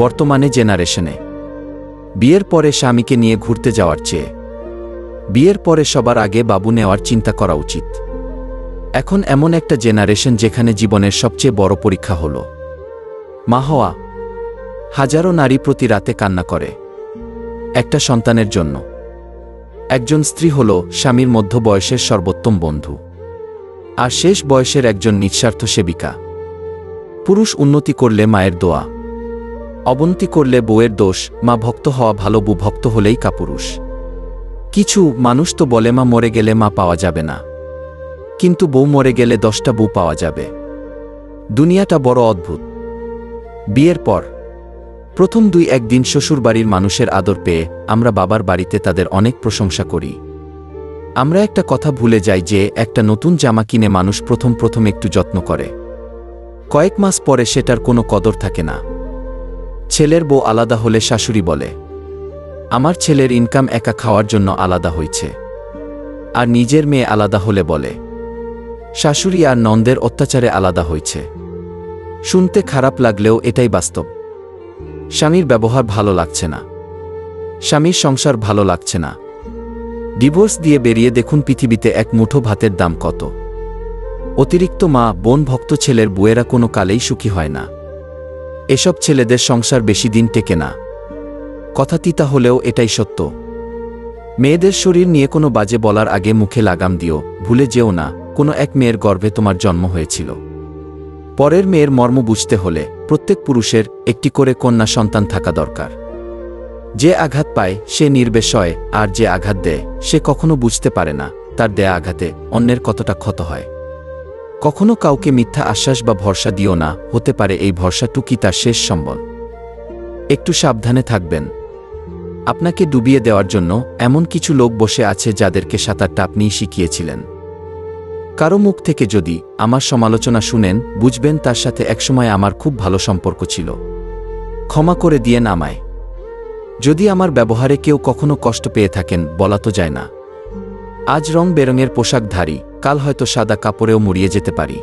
বর্তমানে জেনারেশনে বিয়ের পরে স্বামীকে নিয়ে ঘুরতে যাওয়ার চেয়ে বিয়ের পরে সবার আগে বাবু নেওয়ার চিন্তা করা উচিত। এখন এমন একটা জেনারেশন যেখানে জীবনের সবচেয়ে বড় পরীক্ষা হল মা হওয়া। হাজারো নারী প্রতি রাতে কান্না করে একটা সন্তানের জন্য। একজন স্ত্রী হল স্বামীর মধ্য বয়সের সর্বোত্তম বন্ধু, আর শেষ বয়সের একজন নিঃস্বার্থ সেবিকা। পুরুষ উন্নতি করলে মায়ের দোয়া, অবনতি করলে বউয়ের দোষ। মা ভক্ত হওয়া ভালো, বউ ভক্ত হলেই কাপুরুষ। কিছু মানুষ তো বলে মা মরে গেলে মা পাওয়া যাবে না, কিন্তু বউ মরে গেলে 10টা বউ পাওয়া যাবে। দুনিয়াটা বড় অদ্ভুত। বিয়ের পর প্রথম 2-1 দিন শ্বশুরবাড়ির মানুষের আদর পেয়ে আমরা বাবার বাড়িতে তাদের অনেক প্রশংসা করি। আমরা একটা কথা ভুলে যাই যে একটা নতুন জামা কিনে মানুষ প্রথম একটু যত্ন করে, কয়েক মাস পরে সেটার কোনো কদর থাকে না। ছেলের বউ আলাদা হলে শাশুড়ি বলে, আমার ছেলের ইনকাম একা খাওয়ার জন্য আলাদা হয়েছে। আর নিজের মেয়ে আলাদা হলে বলে, শাশুড়ি আর নন্দের অত্যাচারে আলাদা হয়েছে। শুনতে খারাপ লাগলেও এটাই বাস্তব। স্বামীর ব্যবহার ভালো লাগছে না, স্বামীর সংসার ভালো লাগছে না, ডিভোর্স দিয়ে বেরিয়ে দেখুন পৃথিবীতে এক মুঠো ভাতের দাম কত। অতিরিক্ত মা বোন ভক্ত ছেলের বুয়েরা কোনো কালেই সুখী হয় না। এসব ছেলেদের সংসার বেশি দিন টেকে না। কথা তিতা হলেও এটাই সত্য। মেয়েদের শরীর নিয়ে কোনো বাজে বলার আগে মুখে লাগাম দিও, ভুলে যেও না কোনো এক মেয়ের গর্ভে তোমার জন্ম হয়েছিল। পরের মেয়ের মর্ম বুঝতে হলে প্রত্যেক পুরুষের একটি করে কন্যা সন্তান থাকা দরকার। যে আঘাত পায় সে নির্বেশয়, আর যে আঘাত দেয় সে কখনো বুঝতে পারে না তার দেয়া আঘাতে অন্যের কতটা ক্ষত হয়। কখনো কাউকে মিথ্যা আশ্বাস বা ভরসা দিও না, হতে পারে এই ভরসাটুকি তার শেষ সম্বল। একটু সাবধানে থাকবেন। আপনাকে ডুবিয়ে দেওয়ার জন্য এমন কিছু লোক বসে আছে যাদেরকে সাঁতারটা আপনিই শিখিয়েছিলেন। কারো মুখ থেকে যদি আমার সমালোচনা শুনেন, বুঝবেন তার সাথে একসময় আমার খুব ভালো সম্পর্ক ছিল। ক্ষমা করে দিয়েন আমায়। যদি আমার ব্যবহারে কেউ কখনো কষ্ট পেয়ে থাকেন, বলা তো যায় না। আজ রং বেরঙের পোশাকধারী, কাল হয়তো সাদা কাপড়েও মুড়িয়ে যেতে পারি।